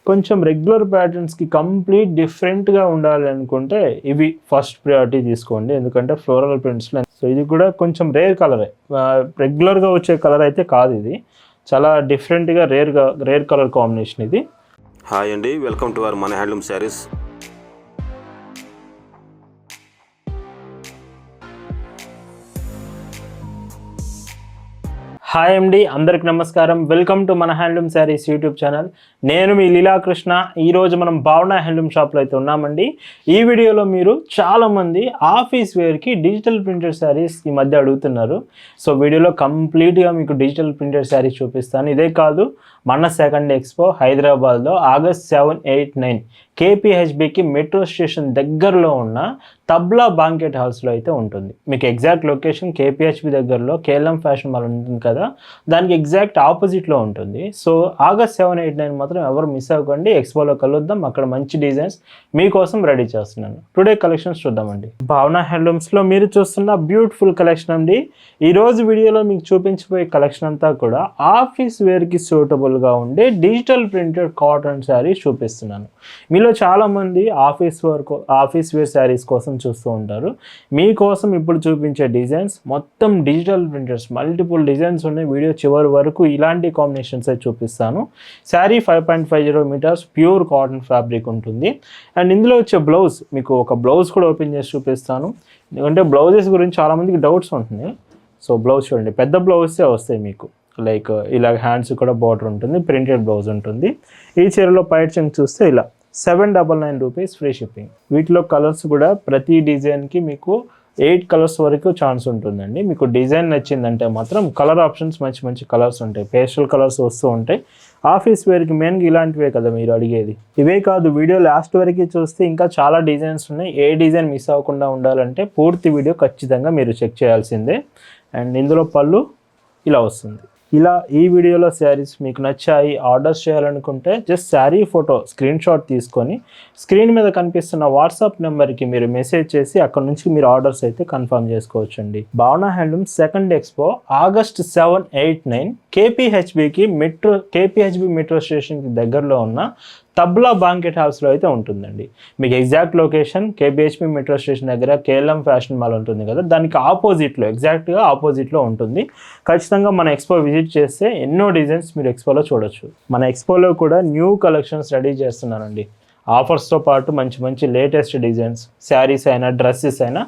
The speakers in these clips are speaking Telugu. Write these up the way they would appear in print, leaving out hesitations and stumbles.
కొంచెం రెగ్యులర్ ప్యాటర్న్స్కి కంప్లీట్ డిఫరెంట్గా ఉండాలి అనుకుంటే ఇవి ఫస్ట్ ప్రియారిటీ తీసుకోండి, ఎందుకంటే ఫ్లోరల్ ప్రింట్స్లో. సో ఇది కూడా కొంచెం రేర్ కలరే, రెగ్యులర్గా వచ్చే కలర్ అయితే కాదు, ఇది చాలా డిఫరెంట్గా రేర్ కలర్ కాంబినేషన్ ఇది. హాయ్ అండి, వెల్కమ్ టు అవర్ మన హ్యాండ్లూమ్ శారీస్. హాయ్ అండి, అందరికి నమస్కారం. వెల్కమ్ టు మన హ్యాండ్లూమ్ శారీస్ యూట్యూబ్ ఛానల్. నేను మీ లీలాకృష్ణ. ఈరోజు మనం భావన హ్యాండ్లూమ్ షాప్లో అయితే ఉన్నామండి. ఈ వీడియోలో మీరు చాలామంది ఆఫీస్ వేర్కి డిజిటల్ ప్రింటెడ్ శారీస్ ఈ మధ్య అడుగుతున్నారు. సో వీడియోలో కంప్లీట్గా మీకు డిజిటల్ ప్రింటెడ్ శారీస్ చూపిస్తాను. ఇదే కాదు, మన సెకండ్ ఎక్స్పో హైదరాబాద్లో ఆగస్ట్ 7, 8, 9 కేపీహెచ్బికి మెట్రో స్టేషన్ దగ్గరలో ఉన్న తబ్లా బాంకెట్ హాల్స్లో అయితే ఉంటుంది. మీకు ఎగ్జాక్ట్ లొకేషన్ కేపీహెచ్బి దగ్గరలో కేఎల్ఎం ఫ్యాషన్ మాల్ ఉంటుంది కదా, దానికి ఎగ్జాక్ట్ ఆపోజిట్లో ఉంటుంది. సో ఆగస్ట్ 7, 8, 9 మాత్రం ఎవరు మిస్ అవ్వకండి. ఎక్స్పోలో కలుద్దాం. అక్కడ మంచి డిజైన్స్ మీకోసం రెడీ చేస్తున్నాను. టుడే కలెక్షన్స్ చూద్దామండి. భావన హ్యాండ్లూమ్స్లో మీరు చూస్తున్న బ్యూటిఫుల్ కలెక్షన్ అండి. ఈరోజు వీడియోలో మీకు చూపించబోయే కలెక్షన్ అంతా కూడా ఆఫీస్ వేర్కి సూటబుల్గా ఉండే డిజిటల్ ప్రింటెడ్ కాటన్ శారీస్ చూపిస్తున్నాను. మీలో చాలామంది ఆఫీస్ వేర్ శారీస్ కోసం చూస్తూ ఉంటారు. మీకోసం ఇప్పుడు చూపించే డిజైన్స్ మొత్తం డిజిటల్ ప్రింటర్స్, మల్టిపుల్ డిజైన్స్ ఉన్నాయి. వీడియో చివరి వరకు ఇలాంటి కాంబినేషన్స్ అయితే చూపిస్తాను. Sari 5.50 metres pure cotton fabric ఉంటుంది. అండ్ ఇందులో వచ్చే బ్లౌజ్, మీకు ఒక బ్లౌజ్ కూడా ఓపెన్ చేసి చూపిస్తాను, ఎందుకంటే బ్లౌజెస్ గురించి చాలామందికి డౌట్స్ ఉంటుంది. సో బ్లౌజ్ చూడండి, పెద్ద బ్లౌజే వస్తాయి మీకు. లైక్ ఇలా హ్యాండ్స్ కూడా బార్డర్ ఉంటుంది, ప్రింటెడ్ బ్లౌజ్ ఉంటుంది. ఈ చీరలో పైట్ చెంగ్ చూస్తే ఇలా 799 రూపీస్ ఫ్రీ షిప్పింగ్. వీటిలో కలర్స్ కూడా ప్రతి డిజైన్కి మీకు 8 కలర్స్ వరకు ఛాన్స్ ఉంటుందండి. మీకు డిజైన్ నచ్చిందంటే మాత్రం కలర్ ఆప్షన్స్ మంచి మంచి కలర్స్ ఉంటాయి, పేస్టల్ కలర్స్ వస్తూ ఉంటాయి. ఆఫీస్ వేర్కి మెయిన్గా ఇలాంటివే కదా మీరు అడిగేది. ఇవే కాదు, వీడియో లాస్ట్ వరకు చూస్తే ఇంకా చాలా డిజైన్స్ ఉన్నాయి. ఏ డిజైన్ మిస్ అవ్వకుండా ఉండాలంటే పూర్తి వీడియో ఖచ్చితంగా మీరు చెక్ చేయాల్సిందే. అండ్ ఇందులో పళ్ళు ఇలా వస్తుంది. ఇలా ఈ వీడియోలో శారీస్ మీకు నచ్చాయి, ఆర్డర్స్ చేయాలనుకుంటే just sari photo screen shot తీసుకొని స్క్రీన్ మీద కనిపిస్తున్న వాట్సాప్ నెంబర్కి మీరు మెసేజ్ చేసి అక్కడ నుంచి మీరు ఆర్డర్స్ అయితే కన్ఫర్మ్ చేసుకోవచ్చండి. Bhavana handloom second expo August 7, 8, 9 కేపీహెచ్బికి కేపీహెచ్బి మెట్రో స్టేషన్కి దగ్గరలో ఉన్న తబ్లా బాంకెట్ హౌస్లో అయితే ఉంటుందండి. మీకు exact location KPHB metro station దగ్గర కేఎల్ఎం ఫ్యాషన్ మాల్ ఉంటుంది కదా, దానికి ఆపోజిట్లో, ఎగ్జాక్ట్గా ఆపోజిట్లో ఉంటుంది. ఖచ్చితంగా మన ఎక్స్పో విజిట్ చేస్తే ఎన్నో డిజైన్స్ మీరు ఎక్స్పోలో చూడొచ్చు. మన ఎక్స్పోలో కూడా న్యూ కలెక్షన్స్ రెడీ చేస్తున్నానండి. ఆఫర్స్తో పాటు మంచి మంచి లేటెస్ట్ డిజైన్స్, శారీస్ అయినా డ్రెస్సెస్ అయినా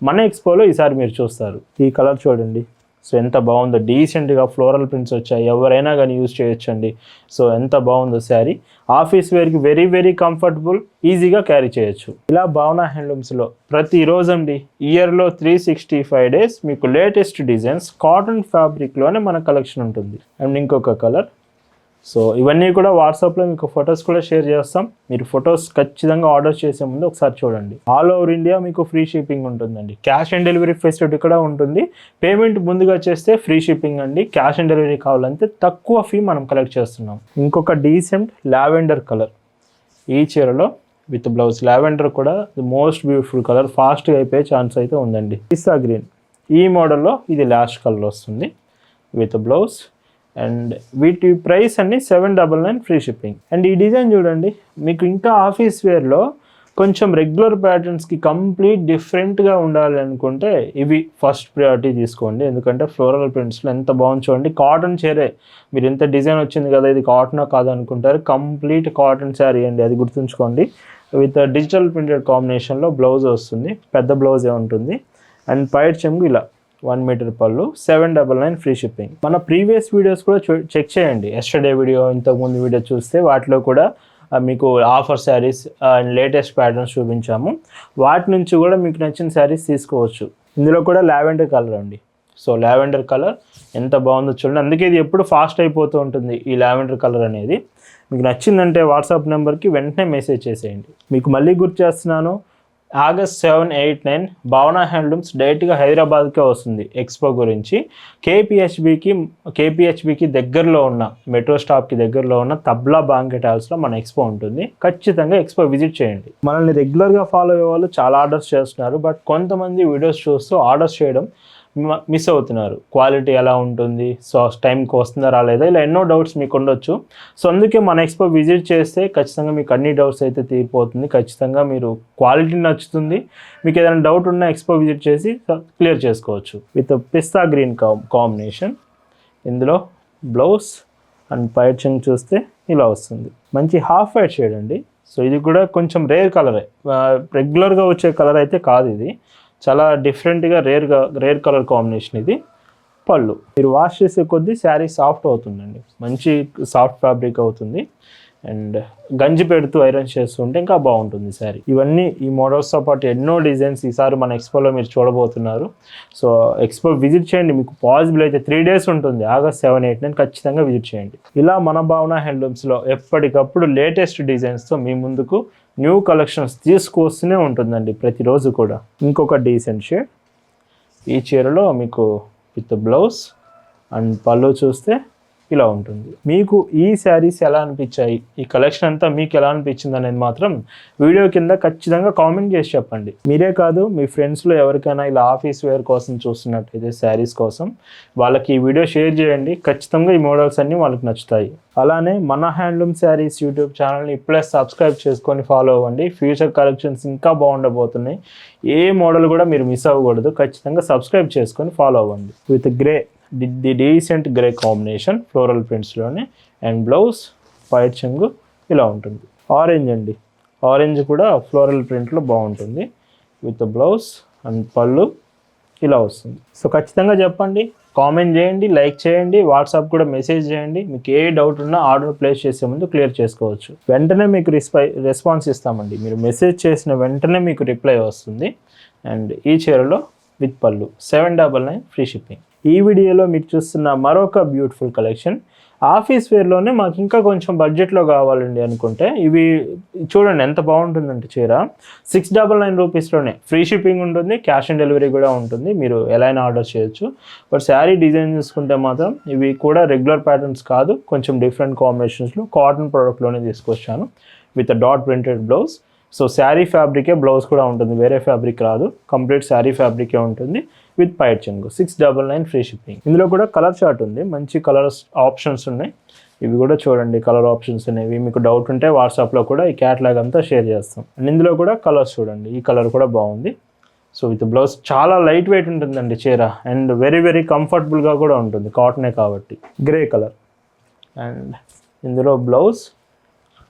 మన ఎక్స్పోలో ఈసారి మీరు చూస్తారు. ఈ కలర్ చూడండి, సో ఎంత బాగుందో, డీసెంట్గా ఫ్లోరల్ ప్రింట్స్ వచ్చాయి, ఎవరైనా కానీ యూజ్ చేయొచ్చండి. సో ఎంత బాగుందో శారీ. ఆఫీస్ వేర్కి వెరీ వెరీ కంఫర్టబుల్, ఈజీగా క్యారీ చేయొచ్చు. ఇలా భావన హ్యాండ్లూమ్స్లో ప్రతిరోజు అండి, ఇయర్లో 365 డేస్ మీకు లేటెస్ట్ డిజైన్స్ కాటన్ ఫ్యాబ్రిక్లోనే మన కలెక్షన్ ఉంటుంది. అండ్ ఇంకొక కలర్. సో ఇవన్నీ కూడా వాట్సాప్లో మీకు ఫొటోస్ కూడా షేర్ చేస్తాం. మీరు ఫొటోస్ ఖచ్చితంగా ఆర్డర్ చేసే ముందు ఒకసారి చూడండి. ఆల్ ఓవర్ ఇండియా మీకు ఫ్రీ షిప్పింగ్ ఉంటుందండి. క్యాష్ ఆన్ డెలివరీ ఫెసిలిటీ కూడా ఉంటుంది. పేమెంట్ ముందుగా చేస్తే ఫ్రీ షిప్పింగ్ అండి. క్యాష్ ఆన్ డెలివరీ కావాలంటే తక్కువ ఫీ మనం కలెక్ట్ చేస్తున్నాం. ఇంకొక డీసెంట్ లావెండర్ కలర్ ఈ చీరలో విత్ బ్లౌజ్. లావెండర్ కూడా ది మోస్ట్ బ్యూటిఫుల్ కలర్, ఫాస్ట్గా అయిపోయే ఛాన్స్ అయితే ఉందండి. పిస్తా గ్రీన్ ఈ మోడల్లో ఇది లాస్ట్ కలర్ వస్తుంది విత్ బ్లౌజ్. అండ్ వీటి ప్రైస్ అన్ని 799 ఫ్రీ షిప్పింగ్. అండ్ ఈ డిజైన్ చూడండి, మీకు ఇంకా ఆఫీస్ వేర్లో కొంచెం రెగ్యులర్ ప్యాటర్న్స్కి కంప్లీట్ డిఫరెంట్గా ఉండాలి అనుకుంటే ఇవి ఫస్ట్ ప్రియారిటీ తీసుకోండి, ఎందుకంటే ఫ్లోరల్ ప్రింట్స్లో ఎంత బాగుంది చూడండి. కాటన్ చీరే, మీరు ఎంత డిజైన్ వచ్చింది కదా, ఇది కాటనా కాదు అనుకుంటారు. కంప్లీట్ కాటన్ శారీ అండి, అది గుర్తుంచుకోండి. విత్ డిజిటల్ ప్రింటెడ్ కాంబినేషన్లో బ్లౌజ్ వస్తుంది, పెద్ద బ్లౌజే ఉంటుంది. అండ్ పైట్ చెంగు ఇలా 1 మీటర్ పళ్ళు, 799 ఫ్రీ షిప్పింగ్. మన ప్రీవియస్ వీడియోస్ కూడా చెక్ చేయండి. ఎస్టర్డే వీడియో, ఇంతకుముందు వీడియో చూస్తే వాటిలో కూడా మీకు offer saris and latest patterns చూపించాము. వాటి నుంచి కూడా మీకు నచ్చిన శారీస్ తీసుకోవచ్చు. ఇందులో కూడా లావెండర్ కలర్ అండి. సో లావెండర్ కలర్ ఎంత బాగుందో చూడండి. అందుకే ఇది ఎప్పుడు ఫాస్ట్ అయిపోతూ ఉంటుంది ఈ లావెండర్ కలర్ అనేది. మీకు నచ్చిందంటే వాట్సాప్ నెంబర్కి వెంటనే మెసేజ్ చేసేయండి. మీకు మళ్ళీ గుర్తు చేస్తున్నాను, ఆగస్ట్ 7, 8, 9 భావన హ్యాండ్లూమ్స్ డైరెక్ట్గా హైదరాబాద్కే వస్తుంది ఎక్స్పో గురించి. కేపీహెచ్బికి దగ్గరలో ఉన్న మెట్రో స్టాప్కి దగ్గరలో ఉన్న తబ్లా బాంకెట్ హాల్స్లో మన ఎక్స్పో ఉంటుంది. ఖచ్చితంగా ఎక్స్పో విజిట్ చేయండి. మనల్ని రెగ్యులర్గా ఫాలో అయ్యే వాళ్ళు చాలా ఆర్డర్స్ చేస్తున్నారు, బట్ కొంతమంది వీడియోస్ చూస్తూ ఆర్డర్స్ చేయడం మిస్ అవుతున్నారు. క్వాలిటీ ఎలా ఉంటుంది, సో టైంకి వస్తుందా రాలేదా, ఇలా ఎన్నో డౌట్స్ మీకు ఉండొచ్చు. సో అందుకే మన ఎక్స్పో విజిట్ చేస్తే ఖచ్చితంగా మీకు అన్ని డౌట్స్ అయితే తీరిపోతుంది. ఖచ్చితంగా మీరు క్వాలిటీ నచ్చుతుంది. మీకు ఏదైనా డౌట్ ఉన్నా ఎక్స్పో విజిట్ చేసి క్లియర్ చేసుకోవచ్చు. With pista green combination. ఇందులో బ్లౌజ్ అండ్ పైచింగ్ చూస్తే ఇలా వస్తుంది. మంచి హాఫ్ వైట్ షేడ్ అండి. సో ఇది కూడా కొంచెం రేర్ కలరే, రెగ్యులర్గా వచ్చే కలర్ అయితే కాదు. ఇది చాలా డిఫరెంట్గా రేర్ కలర్ కాంబినేషన్. ఇది పళ్ళు. మీరు వాష్ చేసే కొద్దీ శారీ సాఫ్ట్ అవుతుందండి. మంచి సాఫ్ట్ ఫ్యాబ్రిక్ అవుతుంది. అండ్ గంజి పెడుతూ ఐరన్ చేస్తుంటే ఇంకా బాగుంటుంది శారీ. ఇవన్నీ ఈ మోడల్స్తో పాటు ఎన్నో డిజైన్స్ ఈసారి మన ఎక్స్పోలో మీరు చూడబోతున్నారు. సో ఎక్స్పో విజిట్ చేయండి. మీకు పాసిబుల్ అయితే 3 days ఉంటుంది. August 7, 8, 9 ఖచ్చితంగా విజిట్ చేయండి. ఇలా మన భావన హ్యాండ్లూమ్స్లో ఎప్పటికప్పుడు లేటెస్ట్ డిజైన్స్తో మీ ముందుకు న్యూ కలెక్షన్స్ తీసుకొస్తూనే ఉంటుందండి ప్రతిరోజు కూడా. ఇంకొక డీసెంట్ షేడ్. ఈ చీరలో మీకు విత్ బ్లౌజ్ అండ్ పళ్ళు చూస్తే ఇలా ఉంటుంది. మీకు ఈ శారీస్ ఎలా అనిపించాయి, ఈ కలెక్షన్ అంతా మీకు ఎలా అనిపించింది అనేది మాత్రం వీడియో కింద ఖచ్చితంగా కామెంట్ చేసి చెప్పండి. మీరే కాదు, మీ ఫ్రెండ్స్లో ఎవరికైనా ఇలా ఆఫీస్ వేర్ కోసం చూస్తున్నట్టయితే శారీస్ కోసం వాళ్ళకి ఈ వీడియో షేర్ చేయండి. ఖచ్చితంగా ఈ మోడల్స్ అన్నీ వాళ్ళకి నచ్చుతాయి. అలానే మన హ్యాండ్లూమ్ శారీస్ యూట్యూబ్ ఛానల్ని ఇప్పుడే సబ్స్క్రైబ్ చేసుకొని ఫాలో అవ్వండి. ఫ్యూచర్ కలెక్షన్స్ ఇంకా బాగుండబోతున్నాయి. ఏ మోడల్ కూడా మీరు మిస్ అవ్వకూడదు. ఖచ్చితంగా సబ్స్క్రైబ్ చేసుకొని ఫాలో అవ్వండి. With grey, the decent grey combination floral ప్రింట్స్లోనే. అండ్ బ్లౌజ్ వైట్ చెంగు ఇలా ఉంటుంది. ఆరెంజ్ అండి, ఆరెంజ్ కూడా ఫ్లోరల్ ప్రింట్లో బాగుంటుంది. విత్ బ్లౌజ్ అండ్ పళ్ళు ఇలా వస్తుంది. సో ఖచ్చితంగా చెప్పండి, కామెంట్ చేయండి, లైక్ చేయండి, వాట్సాప్ కూడా మెసేజ్ చేయండి. మీకు ఏ డౌట్ ఉన్నా ఆర్డర్ ప్లేస్ చేసే ముందు క్లియర్ చేసుకోవచ్చు. వెంటనే మీకు రెస్పాన్స్ ఇస్తామండి. మీరు మెసేజ్ చేసిన వెంటనే మీకు రిప్లై వస్తుంది. అండ్ ఈ చీరలో విత్ పళ్ళు 799 ఫ్రీ షిప్పింగ్. ఈ వీడియోలో మీరు చూస్తున్న మరొక బ్యూటిఫుల్ కలెక్షన్ ఆఫీస్ వేర్లోనే మాకు ఇంకా కొంచెం బడ్జెట్లో కావాలండి అనుకుంటే ఇవి చూడండి ఎంత బాగుంటుందంటే చీర 699 రూపీస్లోనే ఫ్రీ షిప్పింగ్ ఉంటుంది, క్యాష్ ఆన్ డెలివరీ కూడా ఉంటుంది. మీరు ఎలా అయినా ఆర్డర్ చేయొచ్చు. బట్ శారీ డిజైన్ చూసుకుంటే మాత్రం ఇవి కూడా రెగ్యులర్ ప్యాటర్న్స్ కాదు, కొంచెం డిఫరెంట్ కాంబినేషన్స్లో కాటన్ ప్రోడక్ట్లోనే తీసుకొచ్చాను with dot printed blouse. So sari ఫ్యాబ్రికే బ్లౌజ్ కూడా ఉంటుంది, వేరే ఫ్యాబ్రిక్ రాదు, కంప్లీట్ శారీ ఫ్యాబ్రికే ఉంటుంది విత్ పైట్ చెంగు. 699 ఫ్రీ షిప్పింగ్. ఇందులో కూడా కలర్ చార్ట్ ఉంది, మంచి కలర్స్ ఆప్షన్స్ ఉన్నాయి. ఇవి కూడా చూడండి కలర్ ఆప్షన్స్ అనేవి. మీకు డౌట్ ఉంటే వాట్సాప్లో కూడా ఈ క్యాటలాగ్ అంతా షేర్ చేస్తాం. అండ్ ఇందులో కూడా కలర్స్ చూడండి, ఈ కలర్ కూడా బాగుంది. సో విత్ బ్లౌజ్ చాలా లైట్ వెయిట్ ఉంటుందండి చీర. అండ్ వెరీ వెరీ కంఫర్టబుల్గా కూడా ఉంటుంది, కాటనే కాబట్టి. గ్రే కలర్ అండ్ ఇందులో బ్లౌజ్.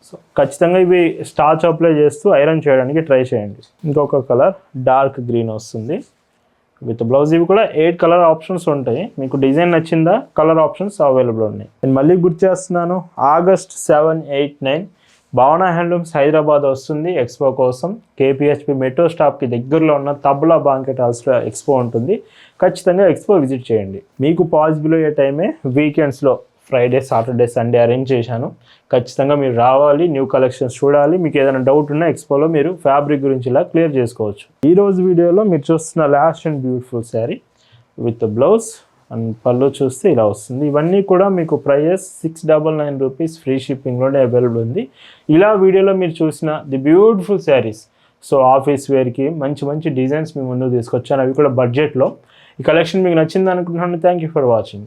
సో ఖచ్చితంగా ఇవి స్టార్చ్ అప్లై చేస్తూ ఐరన్ చేయడానికి ట్రై చేయండి. ఇంకొక కలర్ డార్క్ గ్రీన్ వస్తుంది విత్ బ్లౌజ్. ఇవి కూడా 8 కలర్ ఆప్షన్స్ ఉంటాయి. మీకు డిజైన్ నచ్చిందా, కలర్ ఆప్షన్స్ అవైలబుల్ ఉన్నాయి. నేను మళ్ళీ గుర్తు చేస్తున్నాను, August 7, 8, 9 భావన హ్యాండ్లూమ్స్ హైదరాబాద్ వస్తుంది ఎక్స్పో కోసం. కేపీహెచ్పి మెట్రో స్టాప్కి దగ్గరలో ఉన్న తబలా బాంకెట్ హౌస్లో ఎక్స్పో ఉంటుంది. ఖచ్చితంగా ఎక్స్పో విజిట్ చేయండి. మీకు పాసిబుల్ అయ్యే టైమే వీకెండ్స్లో ఫ్రైడే, సాటర్డే, సండే అరేంజ్ చేశాను. ఖచ్చితంగా మీరు రావాలి, న్యూ కలెక్షన్స్ చూడాలి. మీకు ఏదైనా డౌట్ ఉన్నా ఎక్స్పోలో మీరు ఫ్యాబ్రిక్ గురించి ఇలా క్లియర్ చేసుకోవచ్చు. ఈరోజు వీడియోలో మీరు చూస్తున్న last and beautiful sari with blouse and పళ్ళు చూస్తే ఇలా వస్తుంది. ఇవన్నీ కూడా మీకు ప్రైస్ 699 రూపీస్ ఫ్రీ షిప్పింగ్లోనే అవైలబుల్ ఉంది. ఇలా వీడియోలో మీరు చూసిన the beautiful saris, so office వేర్కి మంచి మంచి డిజైన్స్ మీ ముందుకు తీసుకొచ్చాను, అవి కూడా బడ్జెట్లో. ఈ కలెక్షన్ మీకు నచ్చింది అనుకుంటున్నాను. Thank you for watching.